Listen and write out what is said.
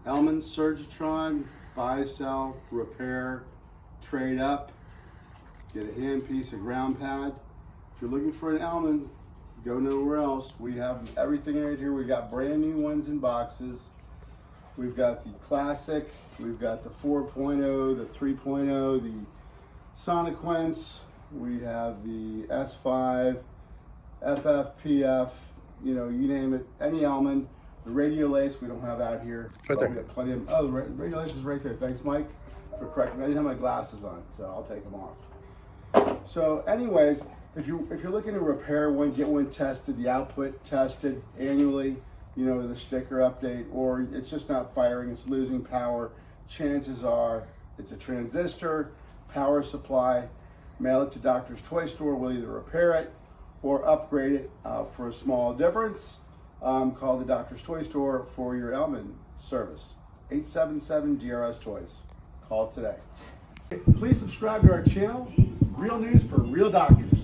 Ellman Surgitron, buy, sell, repair, trade up, get a hand piece, a ground pad. If you're looking for an Ellman, go nowhere else. We have everything right here. We've got brand new ones in boxes. We've got the Classic, we've got the 4.0, the 3.0, the Sonequence, we have the S5, FFPF, you know, you name it, any Ellman. The radio lace we don't have out here. Right there. We have plenty of, oh, the radio lace is right there. Thanks, Mike, for correcting. I didn't have my glasses on, so I'll take them off. So anyways, if you're looking to repair one, get one tested, the output tested annually, you know, the sticker update, or it's just not firing, it's losing power, chances are it's a transistor, power supply. Mail it to Doctor's Toy Store. We'll either repair it or upgrade it for a small difference. Call the Doctor's Toy Store for your Ellman service. 877-DRS Toys. Call today. Please subscribe to our channel. Real news for real doctors.